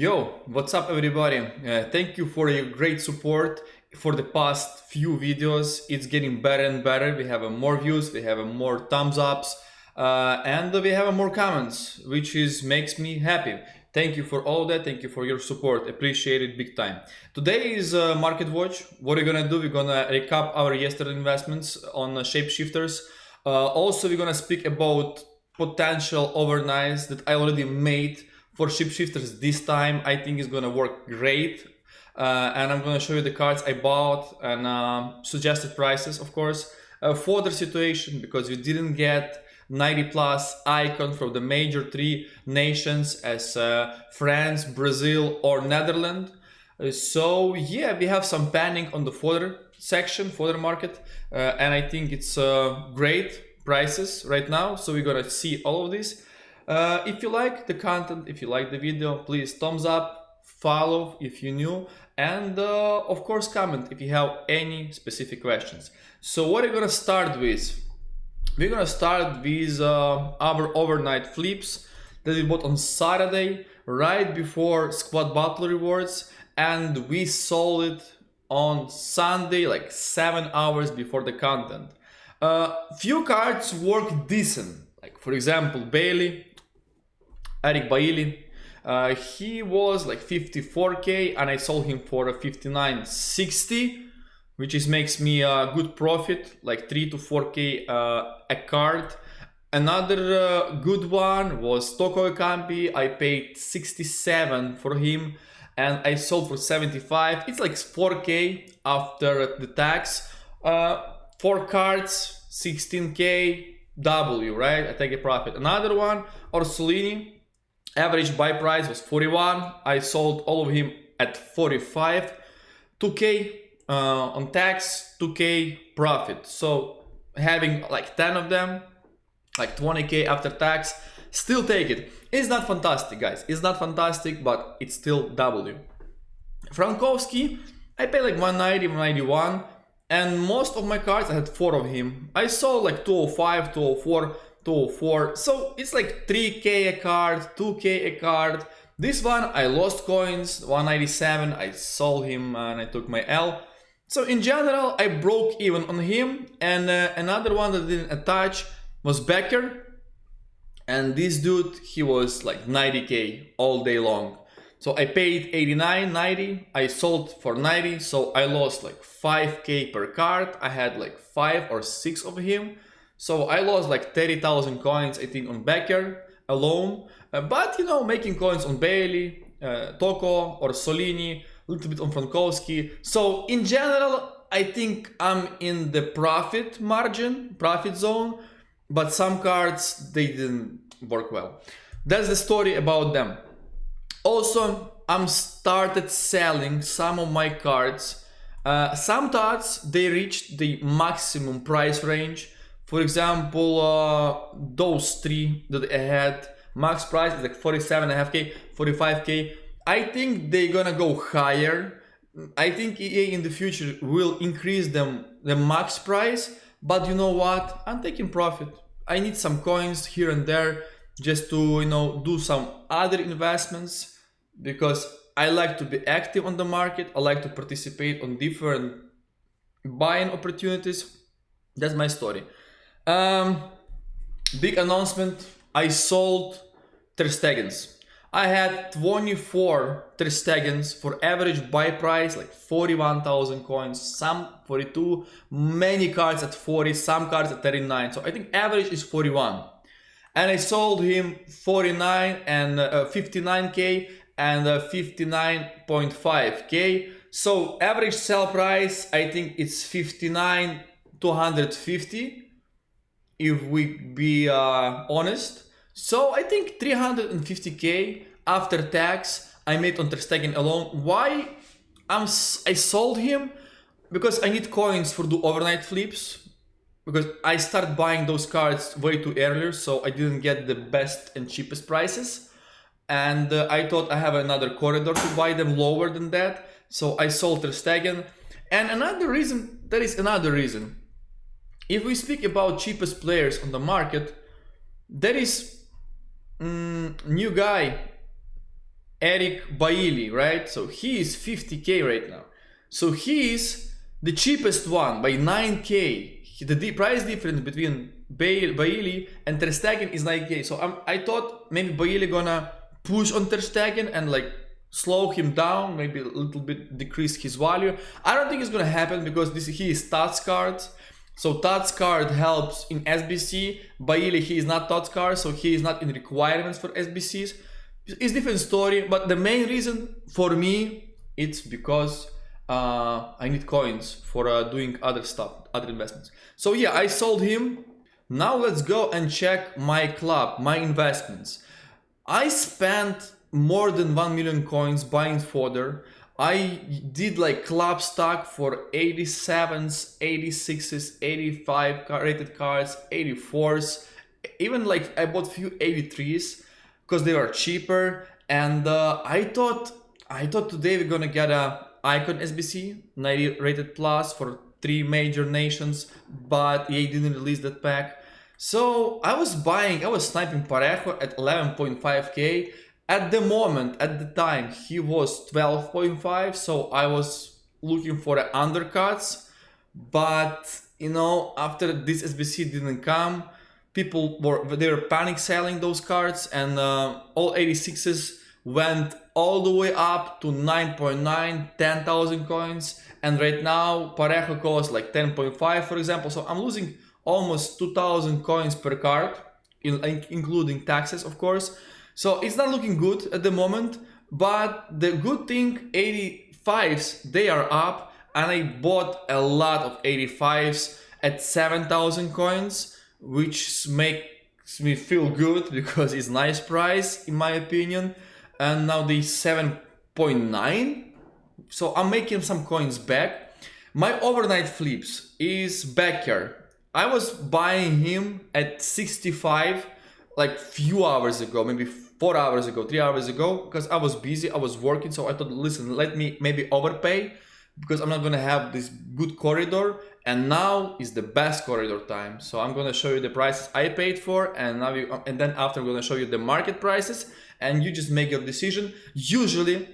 Yo, what's up everybody? Thank you for your great support for the past few videos. It's getting better and better. We have more views, we have more thumbs ups, and we have more comments, which is makes me happy. Thank you for all that. Thank you for your support. Appreciate it big time. Today is Market Watch. What we're gonna do? We're gonna recap our yesterday investments on shapeshifters. Also, we're gonna speak about potential overnights that I already made for shapeshifters this time. I think it's gonna work great. And I'm gonna show you the cards I bought and suggested prices, of course. Further situation, because we didn't get 90 plus icon from the major three nations as France, Brazil or Netherlands. So yeah, we have some panic on the fodder section, fodder market, and I think it's great prices right now. So we're gonna see all of this. If you like the content, if you like the video, please thumbs up, follow if you're new, and of course comment if you have any specific questions. So what are we gonna start with? We're gonna start with our overnight flips that we bought on Saturday, right before squad battle rewards, and we sold it on Sunday, like 7 hours before the content. Few cards work decent, like for example Bailey, Eric Bailey. He was like 54k and I sold him for a 59.60, which is makes me a good profit, like 3 to 4k a card. Another good one was Toko Ekampi. I paid 67 for him and I sold for 75. It's like 4k after the tax. 4 cards, 16k W, right? I take a profit. Another one, Orsolini. Average buy price was 41. I sold all of him at 45. 2k on tax, 2k profit. So having like 10 of them, like 20k after tax, still take it. It's not fantastic, guys. It's not fantastic, but it's still W. Frankowski, I paid like 190, 191, and most of my cards I had 4 of him. I sold like 205, 204, 204, so it's like 3k a card, 2k a card. This one I lost coins, 197, I sold him and I took my L. So in general I broke even on him. And another one that didn't attach was Becker, and this dude, he was like 90k all day long. So I paid 89, 90, I sold for 90, so I lost like 5k per card. I had like 5 or 6 of him. So I lost like 30,000 coins, I think, on Becker alone. But you know, making coins on Bailey, Toko or Solini, a little bit on Frankowski. So in general, I think I'm in the profit margin, profit zone. But some cards, they didn't work well. That's the story about them. Also, I'm started selling some of my cards. Some cards, they reached the maximum price range. For example, those 3 that I had, max price is like 47.5k, 45k. I think they're gonna go higher. I think EA in the future will increase them the max price, but you know what? I'm taking profit. I need some coins here and there just to, you know, do some other investments, because I like to be active on the market. I like to participate on different buying opportunities. That's my story. Big announcement, I sold Ter Stegens. I had 24 Ter Stegens for average buy price like 41,000 coins, some 42, many cards at 40, some cards at 39. So I think average is 41. And I sold him 49 and 59k and 59.5k. So average sell price, I think it's 59 250 if we be honest. So I think 350k after tax I made on Ter Stegen alone. Why I sold him? Because I need coins for do overnight flips, because I started buying those cards way too earlier, so I didn't get the best and cheapest prices. And I thought I have another corridor to buy them lower than that, so I sold Ter Stegen. And another reason, there is another reason. If we speak about cheapest players on the market, there is new guy Eric Bailly, right? So he is 50k right now. So he is the cheapest one by 9k. The price difference between Bailly and Ter Stegen is 9k. So I thought maybe Bailly gonna push on Ter Stegen and like slow him down, maybe a little bit decrease his value. I don't think it's gonna happen because he is Tots card. So Tots card helps in SBC. Bailly, he is not Tots card, so he is not in requirements for SBCs. It's a different story, but the main reason for me, it's because I need coins for doing other stuff, other investments. So yeah, I sold him. Now let's go and check my club, my investments. I spent more than 1 million coins buying fodder. I did like club stock for 87s, 86s, 85 rated cards, 84s, even like I bought few 83s because they are cheaper. And I thought today we're gonna get a Icon SBC 90 rated plus for 3 major nations, but EA didn't release that pack. So I was sniping Parejo at 11.5k. At the moment, at the time, he was 12.5, so I was looking for the undercuts. But you know, after this SBC didn't come, people were panic selling those cards, and all 86s went all the way up to 9.9, 10,000 coins. And right now, Parejo costs like 10.5, for example. So I'm losing almost 2,000 coins per card, including taxes, of course. So it's not looking good at the moment, but the good thing, 85s, they are up, and I bought a lot of 85s at 7,000 coins, which makes me feel good because it's nice price in my opinion. And now the 7.9, so I'm making some coins back. My overnight flips is Becker. I was buying him at 65 like few hours ago, maybe 4 hours ago, 3 hours ago, because I was busy, I was working. So I thought, listen, let me maybe overpay because I'm not gonna have this good corridor. And now is the best corridor time. So I'm gonna show you the prices I paid for, and then after I'm gonna show you the market prices, and you just make your decision. Usually,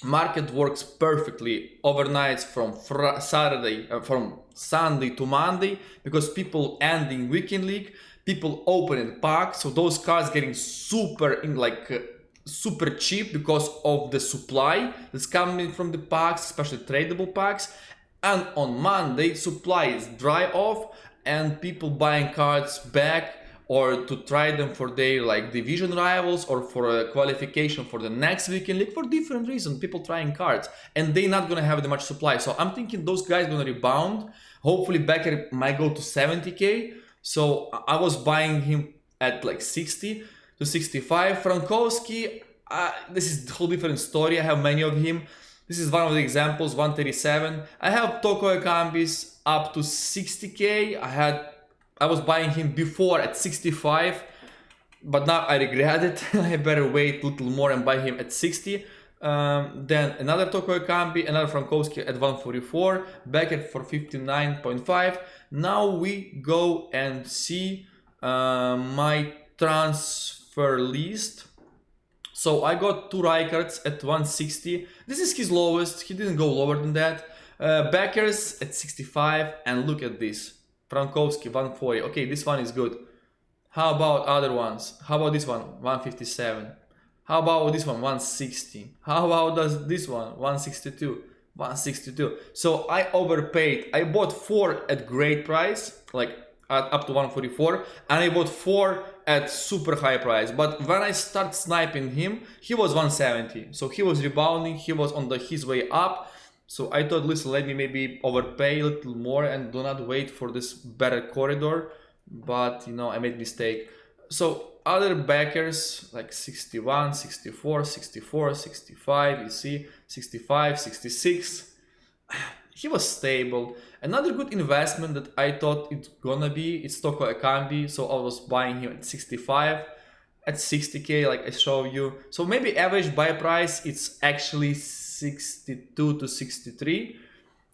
market works perfectly overnights from from Sunday to Monday, because people ending weekend league, people opening packs, so those cards getting super cheap because of the supply that's coming from the packs, especially tradable packs. And on Monday, supply is dry off, and people buying cards back or to try them for their like division rivals or for a qualification for the next weekend league for different reasons. People trying cards, and they're not gonna have the much supply. So I'm thinking those guys gonna rebound. Hopefully Becker might go to 70k. So I was buying him at like 60 to 65. Frankowski, this is a whole different story. I have many of him. This is one of the examples, 137. I have Toko Ekambis up to 60k. I was buying him before at 65, but now I regret it. I better wait a little more and buy him at 60. Then another Toko Ekambi, another Frankowski at 144, Becker for 59.5. Now we go and see my transfer list. So I got 2 Rijkaards at 160. This is his lowest. He didn't go lower than that. Becker's at 65, and look at this. Frankowski 140. Okay, this one is good. How about other ones? How about this one? 157. How about this one? 160. How about this one? 162. 162. So I overpaid. I bought 4 at great price, like up to 144, and I bought 4 at super high price. But when I start sniping him, he was 170. So he was rebounding. He was on his way up. So I thought, listen, let me maybe overpay a little more and do not wait for this better corridor. But, you know, I made mistake. So other backers like 61, 64, 64, 65, you see, 65, 66. He was stable. Another good investment that I thought it's gonna be, it's Toko Ekambi. So I was buying him at 65, at 60k, like I showed you. So maybe average buy price, it's actually 62 to 63.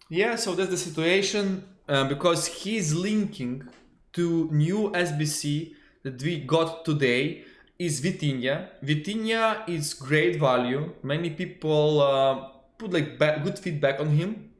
Yeah, so that's the situation, because he's linking to new SBC that we got today, is Vitinha. Vitinha is great value. Many people put like good feedback on him.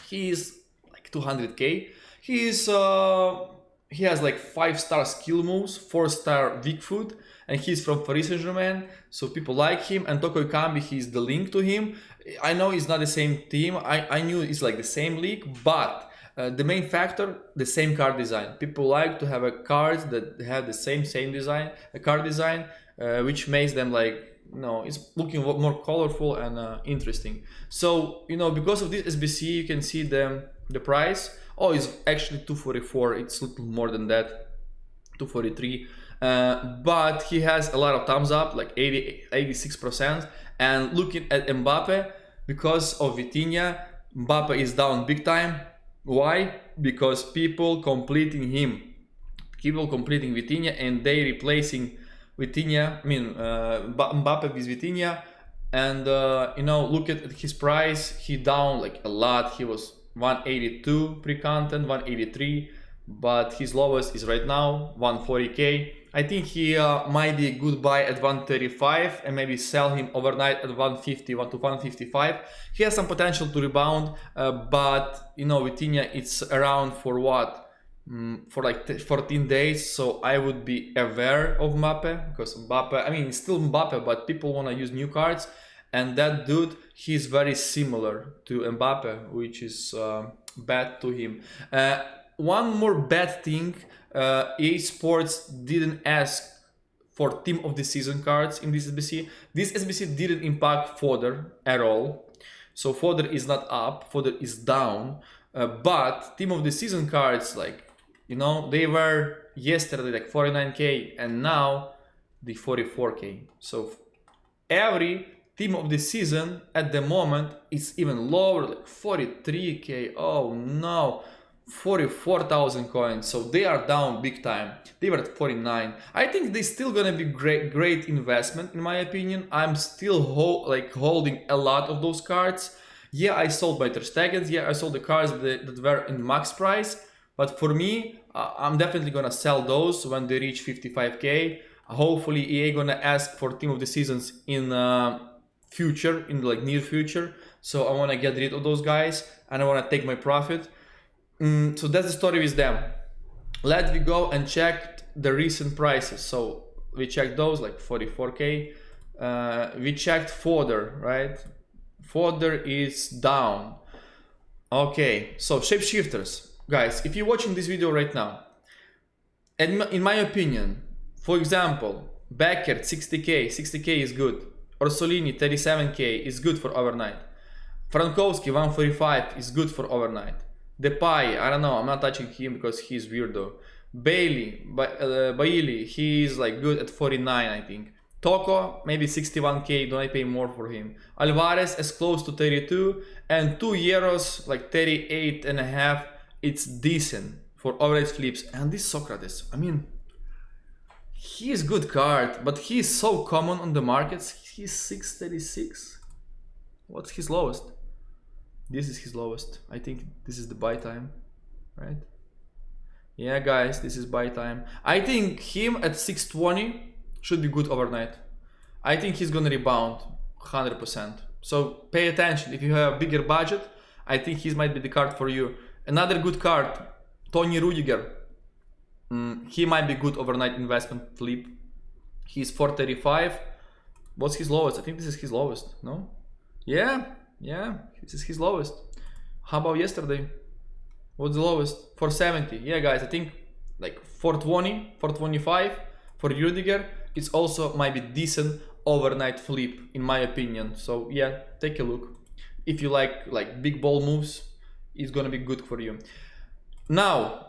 He is like 200k. He has like 5-star skill moves, 4-star weak foot, and he's from Paris Saint-Germain, so people like him. And Toko Ekambi, he's the link to him. I know it's not the same team. I knew it's like the same league, but the main factor, the same card design. People like to have a cards that have the same design, a card design, which makes them like, it's looking more colorful and interesting. So because of this SBC, you can see the price. Oh, it's actually 244. It's a little more than that, 243. But he has a lot of thumbs up, like 86%. And looking at Mbappe, because of Vitinha, Mbappe is down big time. Why? Because people completing Vitinha, and they replacing Vitinha. Mbappe with Vitinha, and look at his price. He down like a lot. He was 182 pre-content, 183, but his lowest is right now 140k. I think he might be a good buy at 135 and maybe sell him overnight at 150 to 155. He has some potential to rebound, but Vitinha, it's around for what? For like 14 days, so I would be aware of Mbappe, because Mbappe, it's still Mbappe, but people want to use new cards, and that dude, he's very similar to Mbappe, which is bad to him. One more bad thing, EA Sports didn't ask for Team of the Season cards in this SBC. This SBC didn't impact fodder at all, so fodder is not up, fodder is down, but Team of the Season cards, like, they were yesterday like 49k, and now the 44k. So every Team of the Season at the moment is even lower, like 43k. Oh no, 44,000 coins. So they are down big time. They were at 49. I think they still gonna be great investment in my opinion. I'm still holding a lot of those cards. Yeah, I sold my Ter Stegens. Yeah, I sold the cards that were in max price. But for me, I'm definitely gonna sell those when they reach 55k. Hopefully EA gonna ask for Team of the Seasons in future, in like near future. So I wanna get rid of those guys and I wanna take my profit. So that's the story with them. Let me go and check the recent prices. So we checked those, like 44k. We checked fodder, right? Fodder is down. Okay, so shapeshifters. Guys, if you're watching this video right now, and in my opinion, for example, Becker 60k is good. Orsolini 37k is good for overnight. Frankowski 145 is good for overnight. Depay, I don't know, I'm not touching him because he's weirdo. Bailey, he is like good at 49, I think. Toko, maybe 61k, don't I pay more for him. Alvarez is close to 32, and 2 euros, like 38 and a half. It's decent for overnight flips. And this Socrates, he is good card, but he is so common on the markets. He's 636. What's his lowest? This is his lowest. I think this is the buy time, right? Yeah, guys, this is buy time. I think him at 620 should be good overnight. I think he's gonna rebound 100%. So pay attention. If you have a bigger budget, I think he might be the card for you. Another good card, Tony Rudiger. He might be good overnight investment flip. He's 435. What's his lowest? I think this is his lowest, no? Yeah, this is his lowest. How about yesterday? What's the lowest? 470. Yeah, guys, I think like 420, 425 for Rudiger. It's also might be decent overnight flip in my opinion. So yeah, take a look. If you like big ball moves, it's gonna be good for you. Now,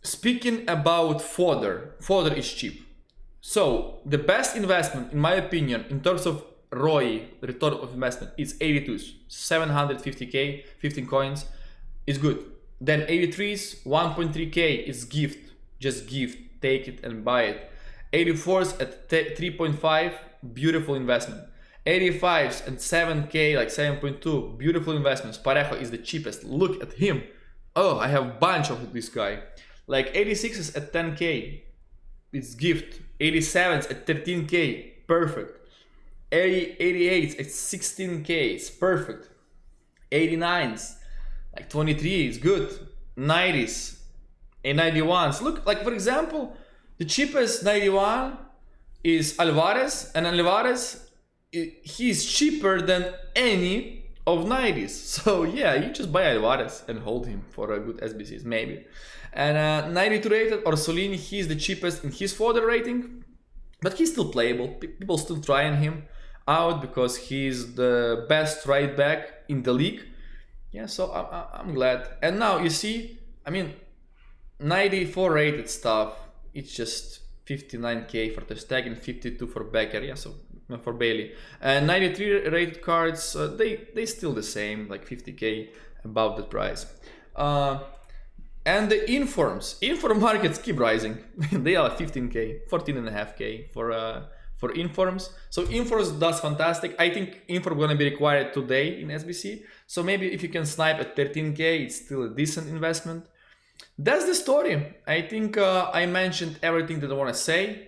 speaking about fodder is cheap. So the best investment in my opinion in terms of ROI, return of investment, is 82s, 750k, 15 coins is good. Then 83s, 1.3k is gift, just gift, take it and buy it. 84s at 3.5, beautiful investment. 85s and 7k, like 7.2, beautiful investments. Parejo is the cheapest. Look at him. Oh, I have a bunch of this guy. Like 86s at 10k. it's gift. 87s at 13k, perfect. 88s at 16k, it's perfect. 89s like 23 is good. 90s and 91s. Look, like for example, the cheapest 91 is Alvarez, and Alvarez, he's cheaper than any of 90s. So yeah, you just buy Alvarez and hold him for a good SBCs maybe. And 92 rated Orsolini, he's the cheapest in his fodder rating, but he's still playable. People still trying him out because he's the best right back in the league. Yeah, so I'm glad. And now you see, I mean, 94 rated stuff, it's just 59k for the Stag and 52 for Becker. Yeah, so for Bailey. And 93 rated cards, they still the same, like 50k above the price. And the inform markets keep rising. They are 15k, 14.5k for informs. So informs does fantastic. I think inform gonna be required today in SBC. So maybe if you can snipe at 13k, it's still a decent investment. That's the story. I think I mentioned everything that I want to say.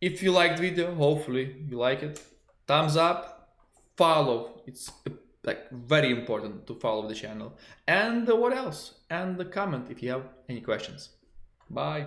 If you liked the video, hopefully you like it. Thumbs up, follow. It's like very important to follow the channel. And what else? And the comment if you have any questions. Bye.